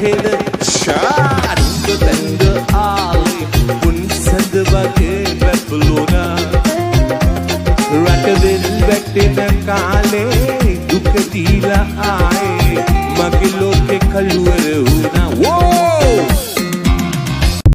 හෙද ෂාරුංග තැංග ආලේ පුන් සඳ වගේ බැබලුණා රටවෙල් වැටෙන කාලේ දුක දීලා ආයේ මගේ ලෝකේ කළුව